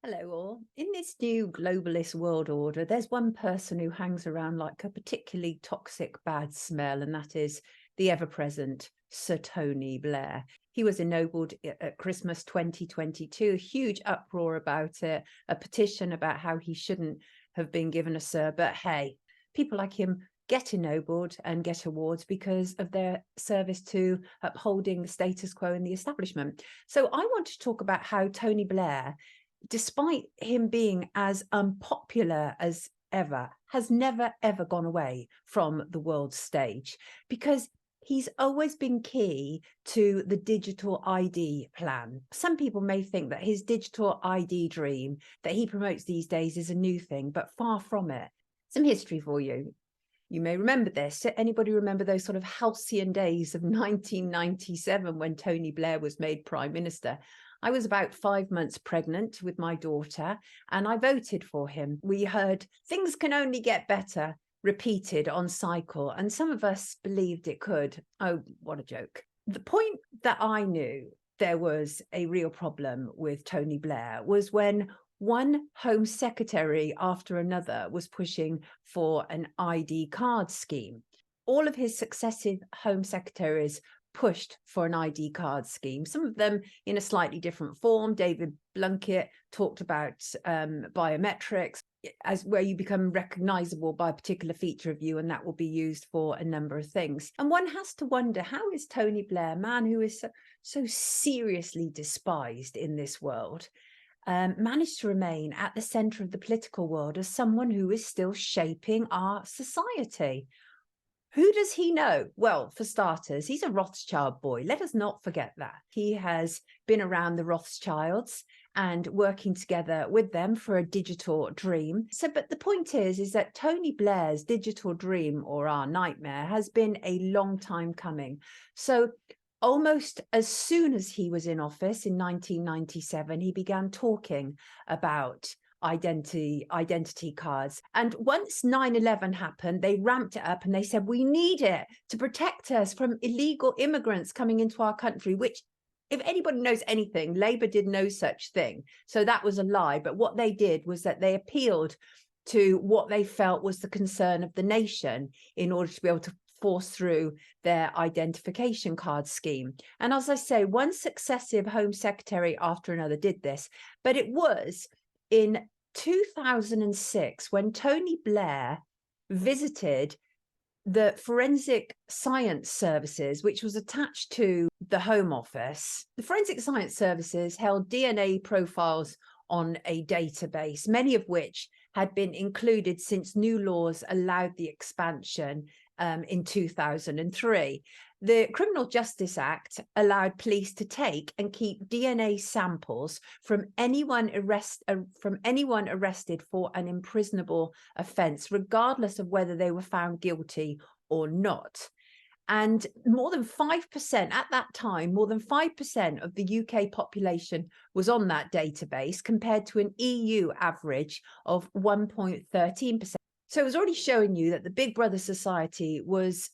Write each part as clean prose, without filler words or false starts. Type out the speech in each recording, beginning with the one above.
Hello, all. In this new globalist world order, there's one person who hangs around like a particularly toxic bad smell, and that is the ever-present Sir Tony Blair. He was ennobled at Christmas 2022, a huge uproar about it, a petition about how he shouldn't have been given a Sir. But hey, people like him get ennobled and get awards because of their service to upholding the status quo in the establishment. So I want to talk about how Tony Blair, despite him being as unpopular as ever, has never, ever gone away from the world stage, because he's always been key to the digital ID plan. Some people may think that his digital ID dream that he promotes these days is a new thing, but far from it. Some history for you. You may remember this. Anybody remember those sort of halcyon days of 1997 when Tony Blair was made Prime Minister? I was about 5 months pregnant with my daughter, and I voted for him. We heard "things can only get better" repeated on cycle, and some of us believed it could. Oh, what a joke. The point that I knew there was a real problem with Tony Blair was when one Home Secretary after another was pushing for an ID card scheme. All of his successive Home Secretaries pushed for an ID card scheme, some of them in a slightly different form. David Blunkett talked about biometrics, as where you become recognizable by a particular feature of you, and that will be used for a number of things. And one has to wonder, how is Tony Blair, man who is so seriously despised in this world, managed to remain at the center of the political world as someone who is still shaping our society? Who does he know? Well, for starters, he's a Rothschild boy. Let us not forget that. He has been around the Rothschilds and working together with them for a digital dream. But the point is that Tony Blair's digital dream, or our nightmare, has been a long time coming. So almost as soon as he was in office in 1997, he began talking about identity cards. And once 9/11 happened, they ramped it up and they said, we need it to protect us from illegal immigrants coming into our country, which, if anybody knows anything, Labour did no such thing. So that was a lie. But what they did was that they appealed to what they felt was the concern of the nation in order to be able to force through their identification card scheme. And as I say, one successive Home Secretary after another did this. But it was in 2006 when Tony Blair visited the Forensic Science Services, which was attached to the Home Office. The Forensic Science Services held DNA profiles on a database, many of which had been included since new laws allowed the expansion in 2003. The Criminal Justice Act allowed police to take and keep DNA samples from anyone arrested for an imprisonable offence, regardless of whether they were found guilty or not. And more than 5% at that time, more than 5% of the UK population was on that database, compared to an EU average of 1.13%. So it was already showing you that the Big Brother society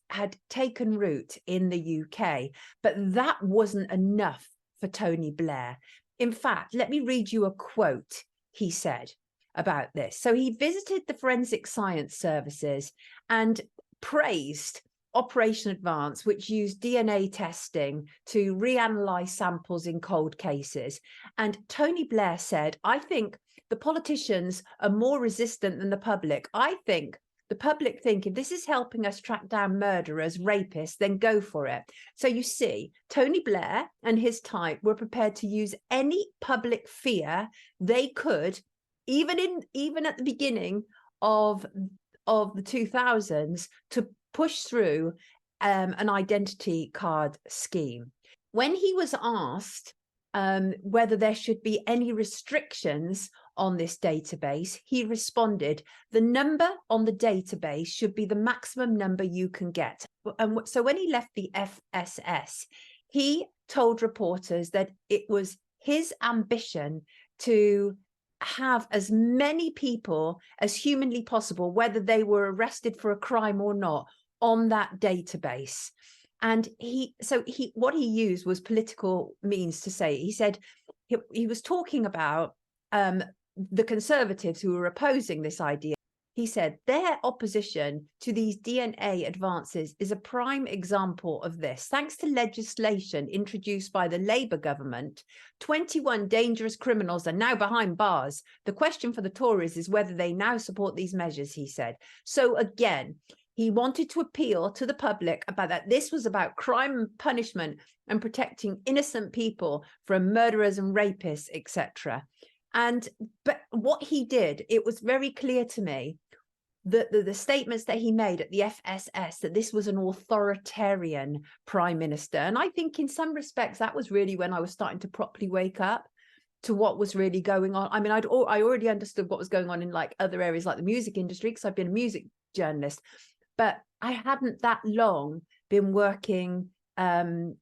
had taken root in the UK, but that wasn't enough for Tony Blair. In fact, let me read you a quote he said about this. So he visited the Forensic Science Services and praised Operation Advance, which used DNA testing to reanalyze samples in cold cases. And Tony Blair said, I think the politicians are more resistant than the public. I think the public think if this is helping us track down murderers, rapists, then go for it. So you see, Tony Blair and his type were prepared to use any public fear they could, even at the beginning of the 2000s, to push through an identity card scheme. When he was asked whether there should be any restrictions on this database, he responded, the number on the database should be the maximum number you can get. And so when he left the FSS, he told reporters that it was his ambition to have as many people as humanly possible, whether they were arrested for a crime or not, on that database. And what he used was political means to say, he said he was talking about the Conservatives who were opposing this idea, he said their opposition to these DNA advances is a prime example of this. Thanks to legislation introduced by the Labour government, 21 dangerous criminals are now behind bars. The question for the Tories is whether they now support these measures, he said. So again, he wanted to appeal to the public about that. This was about crime and punishment and protecting innocent people from murderers and rapists, etc. But what he did, it was very clear to me that the statements that he made at the FSS, that this was an authoritarian prime minister. And I think in some respects, that was really when I was starting to properly wake up to what was really going on. I mean, I already understood what was going on in like other areas like the music industry, because I've been a music journalist, but I hadn't that long been working in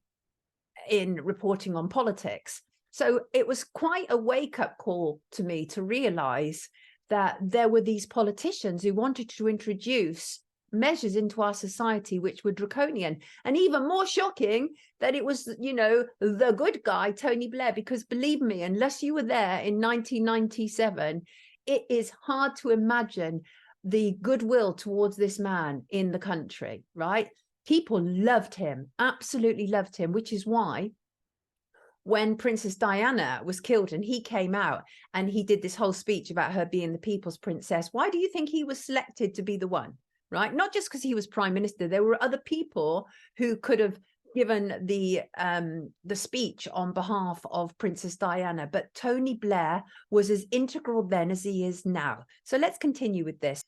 reporting on politics. So it was quite a wake-up call to me to realize that there were these politicians who wanted to introduce measures into our society which were draconian. And even more shocking that it was, you know, the good guy, Tony Blair, because believe me, unless you were there in 1997, it is hard to imagine the goodwill towards this man in the country, right? People loved him, absolutely loved him, which is why when Princess Diana was killed and he came out and he did this whole speech about her being the people's princess, why do you think he was selected to be the one, right? Not just because he was prime minister. There were other people who could have given the speech on behalf of Princess Diana, but Tony Blair was as integral then as he is now. So let's continue with this.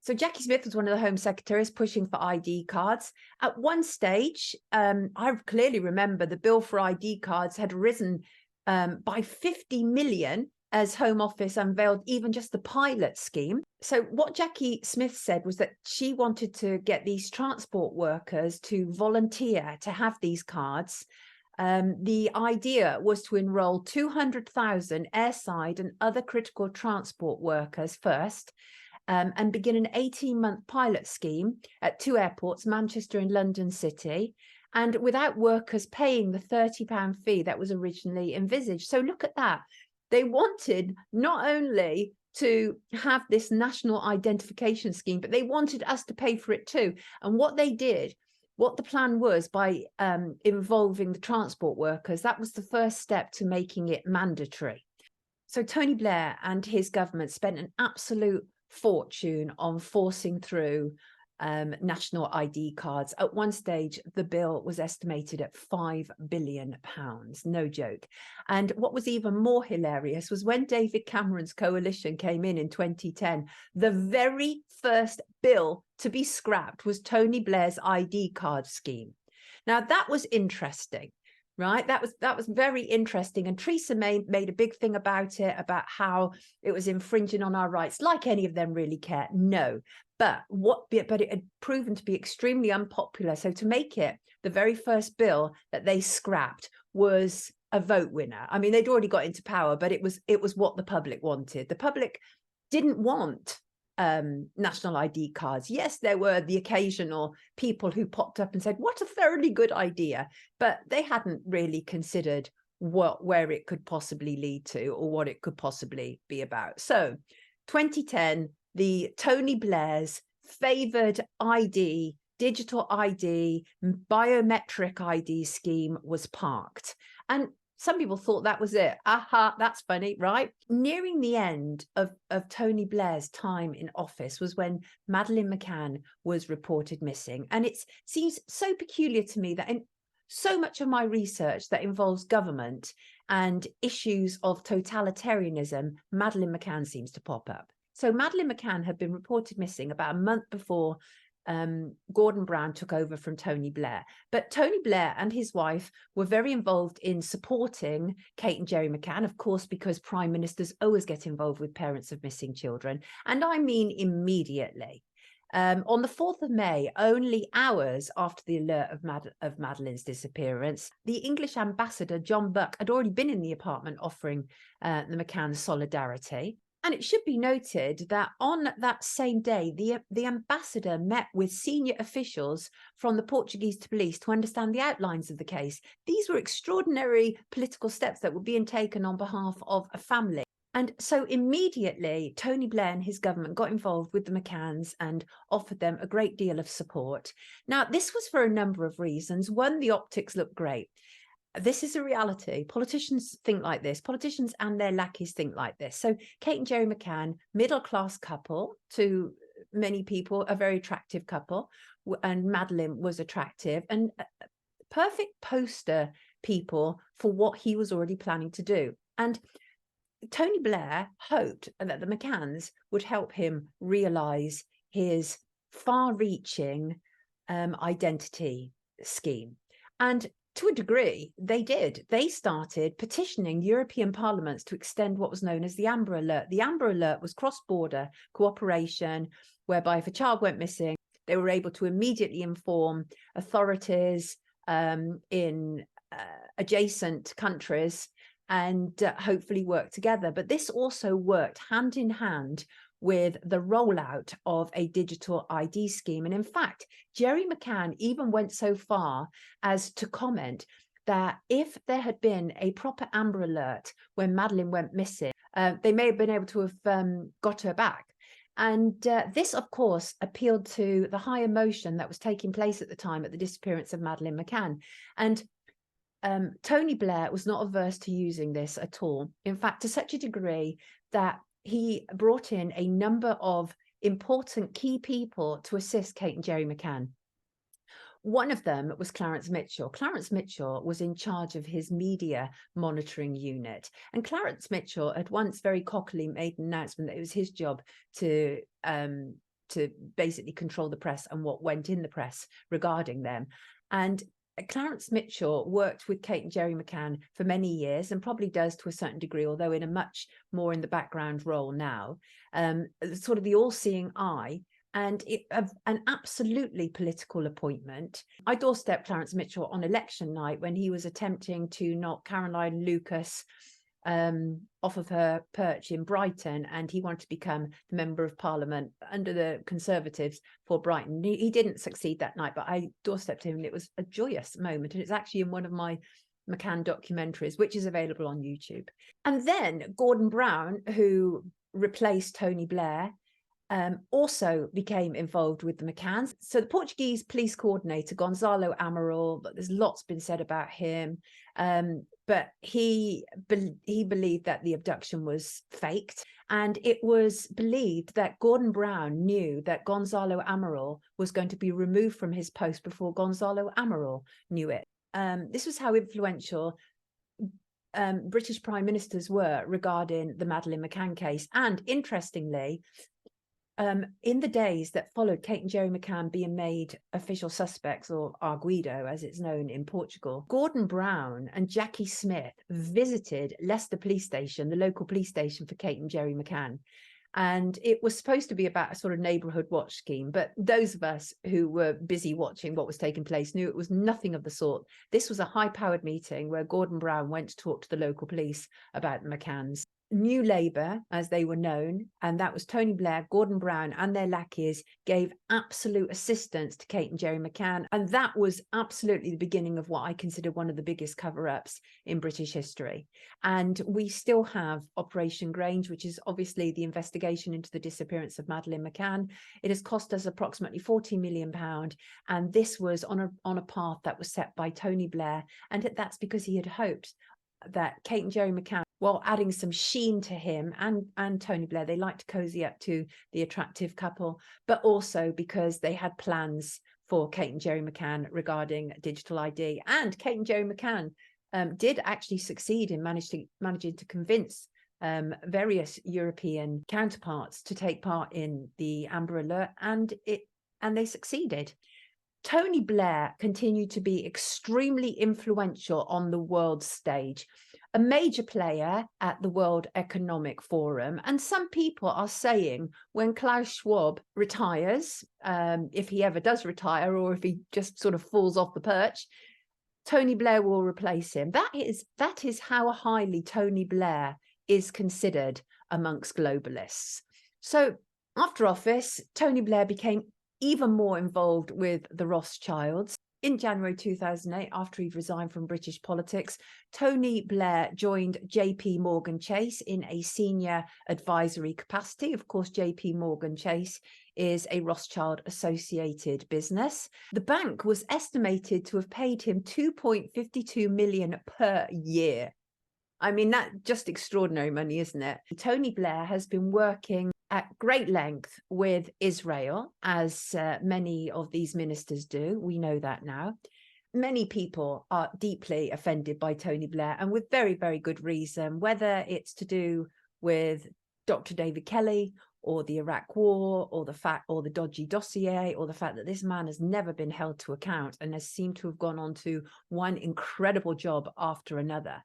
So Jackie Smith was one of the Home Secretaries pushing for ID cards. At one stage, I clearly remember the bill for ID cards had risen by 50 million as Home Office unveiled even just the pilot scheme. So what Jackie Smith said was that she wanted to get these transport workers to volunteer to have these cards. The idea was to enroll 200,000 airside and other critical transport workers first, and begin an 18-month pilot scheme at 2 airports, Manchester and London City, and without workers paying the £30 fee that was originally envisaged. So look at that. They wanted not only to have this national identification scheme, but they wanted us to pay for it too. And what they did, what the plan was by involving the transport workers, that was the first step to making it mandatory. So Tony Blair and his government spent an absolute fortune on forcing through national ID cards. At one stage, the bill was estimated at £5 billion, no joke. And what was even more hilarious was when David Cameron's coalition came in 2010, the very first bill to be scrapped was Tony Blair's ID card scheme. Now, that was interesting. Right, that was very interesting, and Theresa May made a big thing about it, about how it was infringing on our rights. Like any of them really care? No, but it had proven to be extremely unpopular. So to make it the very first bill that they scrapped was a vote winner. I mean, they'd already got into power, but it was what the public wanted. The public didn't want national ID cards. Yes, there were the occasional people who popped up and said, what a thoroughly good idea, but they hadn't really considered where it could possibly lead to or what it could possibly be about. So 2010, the Tony Blair's favoured ID, digital ID, biometric ID scheme was parked. And some people thought that was it. Aha, that's funny, right? Nearing the end of Tony Blair's time in office was when Madeleine McCann was reported missing. And it seems so peculiar to me that in so much of my research that involves government and issues of totalitarianism, Madeleine McCann seems to pop up. So Madeleine McCann had been reported missing about a month before Gordon Brown took over from Tony Blair. But Tony Blair and his wife were very involved in supporting Kate and Gerry McCann, of course, because prime ministers always get involved with parents of missing children. And I mean immediately. On the 4th of May, only hours after the alert of Madeleine's disappearance, the English ambassador, John Buck, had already been in the apartment offering the McCanns solidarity. And it should be noted that on that same day, the ambassador met with senior officials from the Portuguese police to understand the outlines of the case. These were extraordinary political steps that were being taken on behalf of a family. And so immediately, Tony Blair and his government got involved with the McCanns and offered them a great deal of support. Now, this was for a number of reasons. One, the optics looked great. This is a reality. Politicians think like this. Politicians and their lackeys think like this. So Kate and Jerry McCann, middle-class couple, to many people, a very attractive couple, and Madeleine was attractive, and perfect poster people for what he was already planning to do. And Tony Blair hoped that the McCanns would help him realise his far-reaching identity scheme. And to a degree, they did. They started petitioning European parliaments to extend what was known as the Amber Alert. The Amber Alert was cross-border cooperation, whereby if a child went missing, they were able to immediately inform authorities in adjacent countries and hopefully work together. But this also worked hand in hand with the rollout of a digital ID scheme. And in fact, Jerry McCann even went so far as to comment that if there had been a proper Amber Alert when Madeleine went missing, they may have been able to have got her back. And this, of course, appealed to the high emotion that was taking place at the time at the disappearance of Madeleine McCann. And Tony Blair was not averse to using this at all. In fact, to such a degree that he brought in a number of important key people to assist Kate and Jerry McCann. One of them was Clarence Mitchell. Clarence Mitchell was in charge of his media monitoring unit. And Clarence Mitchell had once very cockily made an announcement that it was his job to basically control the press and what went in the press regarding them. And Clarence Mitchell worked with Kate and Jerry McCann for many years, and probably does to a certain degree, although in a much more in the background role now, sort of the all-seeing eye, and an absolutely political appointment. I doorstepped Clarence Mitchell on election night when he was attempting to knock Caroline Lucas off of her perch in Brighton, and he wanted to become the Member of Parliament under the Conservatives for Brighton. He didn't succeed that night, but I doorstepped him, and it was a joyous moment. And it's actually in one of my McCann documentaries, which is available on YouTube. And then Gordon Brown, who replaced Tony Blair, also became involved with the McCanns. So the Portuguese police coordinator, Gonzalo Amaral, but there's lots been said about him, but he believed that the abduction was faked. And it was believed that Gordon Brown knew that Gonzalo Amaral was going to be removed from his post before Gonzalo Amaral knew it. This was how influential British prime ministers were regarding the Madeleine McCann case. And interestingly, in the days that followed Kate and Jerry McCann being made official suspects, or arguido as it's known in Portugal, Gordon Brown and Jackie Smith visited Leicester Police Station, the local police station for Kate and Jerry McCann. And it was supposed to be about a sort of neighbourhood watch scheme, but those of us who were busy watching what was taking place knew it was nothing of the sort. This was a high-powered meeting where Gordon Brown went to talk to the local police about the McCanns. New Labour, as they were known, and that was Tony Blair, Gordon Brown and their lackeys, gave absolute assistance to Kate and Jerry McCann. And that was absolutely the beginning of what I consider one of the biggest cover-ups in British history. And we still have Operation Grange, which is obviously the investigation into the disappearance of Madeleine McCann. It has cost us approximately £40 million. And this was on a path that was set by Tony Blair. And that's because he had hoped that Kate and Jerry McCann, while adding some sheen to him and Tony Blair, they liked to cozy up to the attractive couple, but also because they had plans for Kate and Jerry McCann regarding digital ID. And Kate and Jerry McCann did actually succeed in managing to convince various European counterparts to take part in the Amber Alert, and they succeeded. Tony Blair continued to be extremely influential on the world stage, a major player at the World Economic Forum. And some people are saying when Klaus Schwab retires, if he ever does retire, or if he just sort of falls off the perch, Tony Blair will replace him. That is how highly Tony Blair is considered amongst globalists. So after office, Tony Blair became even more involved with the Rothschilds. in January 2008, after he'd resigned from British politics, Tony Blair joined JP Morgan Chase in a senior advisory capacity. Of course, JP Morgan Chase is a Rothschild associated business. The bank was estimated to have paid him 2.52 million per year. I mean, that's just extraordinary money, isn't it? Tony Blair has been working at great length with Israel, as many of these ministers do. We know that now. Many people are deeply offended by Tony Blair, and with very, very good reason, whether it's to do with Dr. David Kelly or the Iraq war or the dodgy dossier, or the fact that this man has never been held to account and has seemed to have gone on to one incredible job after another.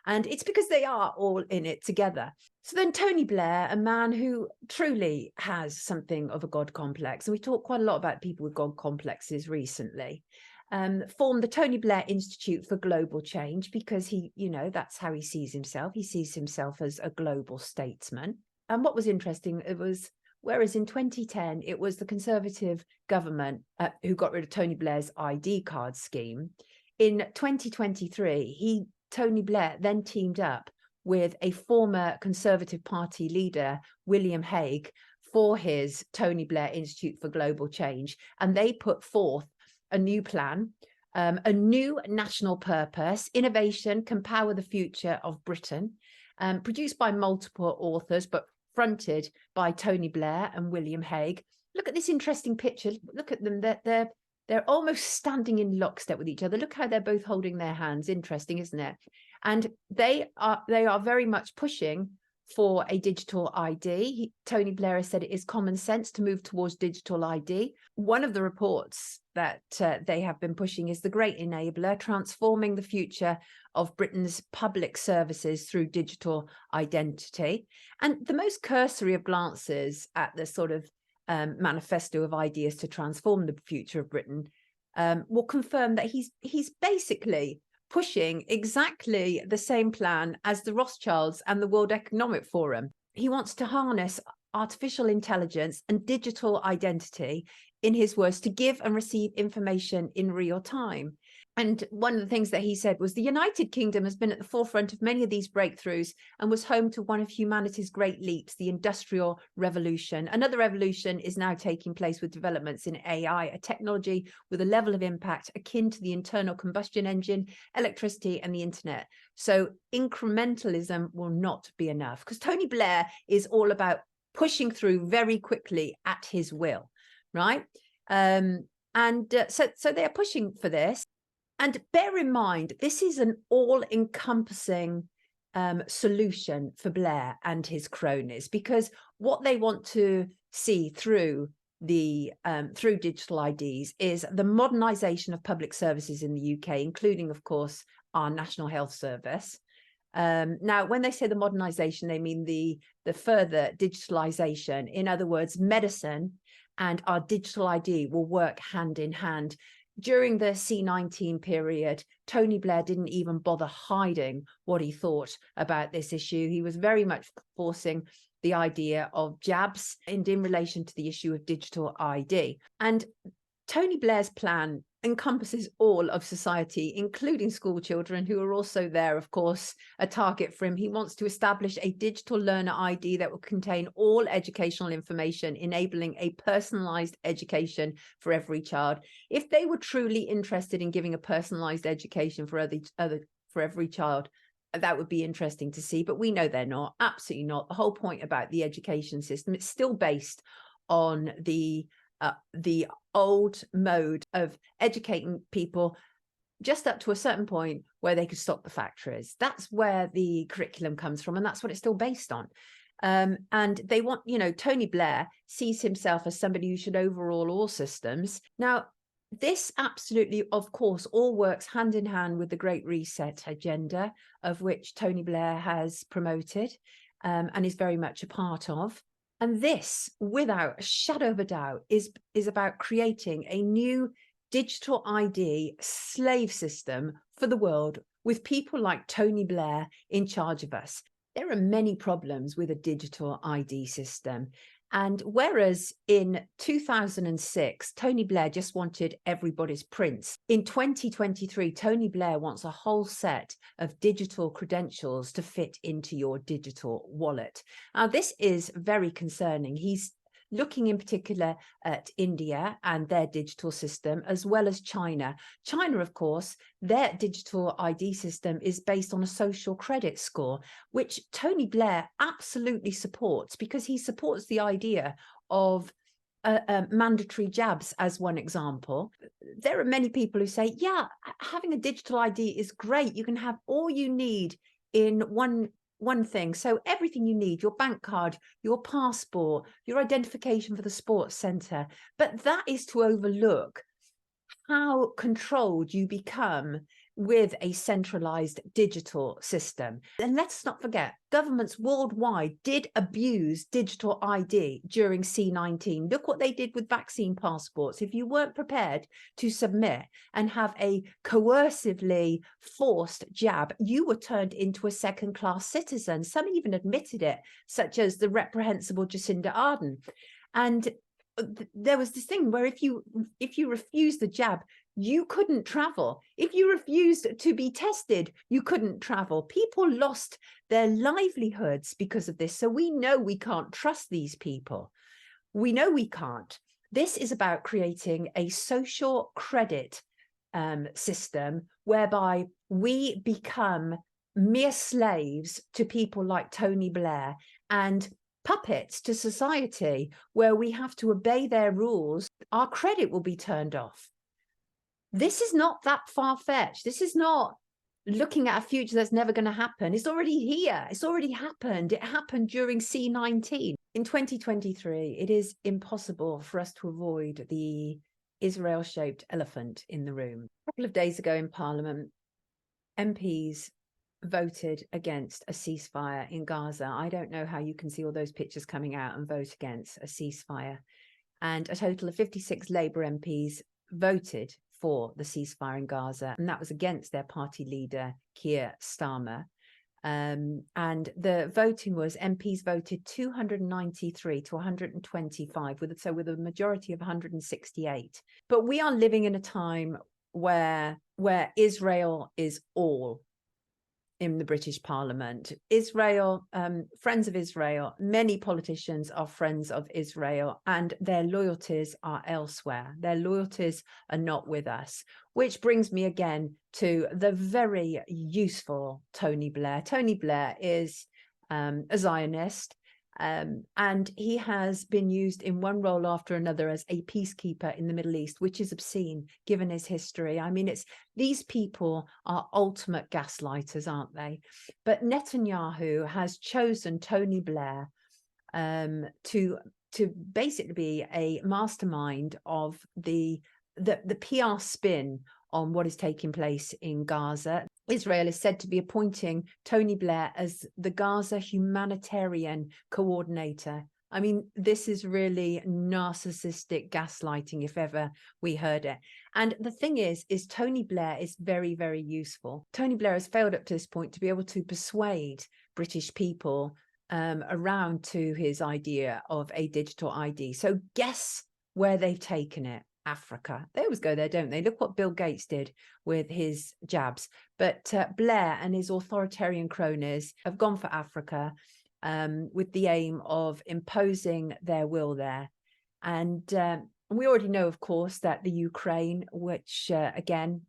And it's because they are all in it together. So then Tony Blair, a man who truly has something of a God complex, and we talk quite a lot about people with God complexes recently, formed the Tony Blair Institute for Global Change, because he, that's how he sees himself. He sees himself as a global statesman. And what was interesting, it was, whereas in 2010, it was the Conservative government who got rid of Tony Blair's ID card scheme. In 2023, Tony Blair then teamed up with a former Conservative Party leader, William Hague, for his Tony Blair Institute for Global Change. And they put forth a new plan, a new national purpose: innovation can power the future of Britain, produced by multiple authors, but fronted by Tony Blair and William Hague. Look at this interesting picture. Look at them. They're almost standing in lockstep with each other. Look how they're both holding their hands. Interesting, isn't it? And they are very much pushing for a digital ID. Tony Blair has said it is common sense to move towards digital ID. One of the reports that they have been pushing is the Great Enabler, transforming the future of Britain's public services through digital identity. And the most cursory of glances at the sort of manifesto of ideas to transform the future of Britain will confirm that he's basically pushing exactly the same plan as the Rothschilds and the World Economic Forum. He wants to harness artificial intelligence and digital identity, in his words, to give and receive information in real time. And one of the things that he said was the United Kingdom has been at the forefront of many of these breakthroughs and was home to one of humanity's great leaps, the Industrial Revolution. Another revolution is now taking place with developments in AI, a technology with a level of impact akin to the internal combustion engine, electricity, and the internet. So incrementalism will not be enough, because Tony Blair is all about pushing through very quickly at his will, right? So they are pushing for this. And bear in mind, this is an all-encompassing solution for Blair and his cronies, because what they want to see through through digital IDs is the modernisation of public services in the UK, including, of course, our National Health Service. Now, when they say the modernisation, they mean the further digitalisation. In other words, medicine and our digital ID will work hand in hand. During the C19 period, Tony Blair didn't even bother hiding what he thought about this issue. He was very much forcing the idea of jabs and in relation to the issue of digital ID. And Tony Blair's plan encompasses all of society, including school children, who are also there, of course, a target for him. He wants to establish a digital learner ID that will contain all educational information, enabling a personalized education for every child. If they were truly interested in giving a personalized education for every child, that would be interesting to see, but we know they're not. Absolutely not. The whole point about the education system, it's still based on the old mode of educating people just up to a certain point where they could stop the factories. That's where the curriculum comes from, and that's what it's still based on. And they want, Tony Blair sees himself as somebody who should overhaul all systems. Now, this absolutely, of course, all works hand in hand with the Great Reset agenda, of which Tony Blair has promoted and is very much a part of. And this, without a shadow of a doubt, is about creating a new digital ID slave system for the world, with people like Tony Blair in charge of us. There are many problems with a digital ID system. And whereas in 2006, Tony Blair just wanted everybody's prints, in 2023, Tony Blair wants a whole set of digital credentials to fit into your digital wallet. Now, this is very concerning. He's looking in particular at India and their digital system, as well as China. China, of course, their digital ID system is based on a social credit score, which Tony Blair absolutely supports, because he supports the idea of mandatory jabs as one example. There are many people who say, yeah, having a digital ID is great. You can have all you need in one thing. So everything you need, your bank card, your passport, your identification for the sports centre. But that is to overlook how controlled you become with a centralized digital system. And let's not forget, governments worldwide did abuse digital ID during C-19. Look what they did with vaccine passports. If you weren't prepared to submit and have a coercively forced jab, you were turned into a second-class citizen. Some even admitted it, such as the reprehensible Jacinda Ardern. And there was this thing where if you refused the jab, you couldn't travel. If you refused to be tested, you couldn't travel. People lost their livelihoods because of this. So we know we can't trust these people. We know we can't. This is about creating a social credit system whereby we become mere slaves to people like Tony Blair and puppets to society, where we have to obey their rules. Our credit will be turned off. This is not that far-fetched. This is not looking at a future that's never going to happen. It's already here. It's already happened. It happened during C-19. In 2023, it is impossible for us to avoid the Israel-shaped elephant in the room. A couple of days ago in Parliament, MPs voted against a ceasefire in Gaza. I don't know how you can see all those pictures coming out and vote against a ceasefire. And a total of 56 Labour MPs voted for the ceasefire in Gaza, and that was against their party leader, Keir Starmer. And the voting was, MPs voted 293 to 125, with a majority of 168. But we are living in a time where Israel is all in the British Parliament. Israel, friends of Israel, many politicians are friends of Israel, and their loyalties are elsewhere. Their loyalties are not with us, which brings me again to the very useful Tony Blair. Tony Blair is a Zionist, and he has been used in one role after another as a peacekeeper in the Middle East, which is obscene given his history. I mean, these people are ultimate gaslighters, aren't they? But Netanyahu has chosen Tony Blair to basically be a mastermind of the PR spin on what is taking place in Gaza. Israel is said to be appointing Tony Blair as the Gaza humanitarian coordinator. I mean, this is really narcissistic gaslighting, if ever we heard it. And the thing is Tony Blair is very, very useful. Tony Blair has failed up to this point to be able to persuade British people around to his idea of a digital ID. So guess where they've taken it? Africa. They always go there, don't they? Look what Bill Gates did with his jabs. But Blair and his authoritarian cronies have gone for Africa with the aim of imposing their will there. And we already know, of course, that the Ukraine, which again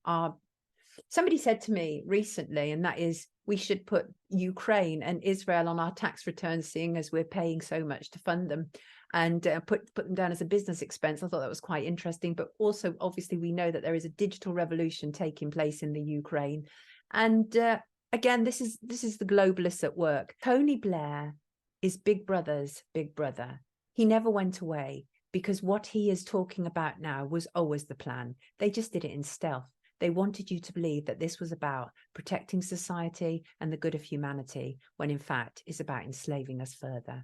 somebody said to me recently, and that is, we should put Ukraine and Israel on our tax returns, seeing as we're paying so much to fund them, and put them down as a business expense. I thought that was quite interesting. But also, obviously, we know that there is a digital revolution taking place in the Ukraine. And again, this is the globalists at work. Tony Blair is Big Brother's big brother. He never went away, because what he is talking about now was always the plan. They just did it in stealth. They wanted you to believe that this was about protecting society and the good of humanity, when in fact it's about enslaving us further.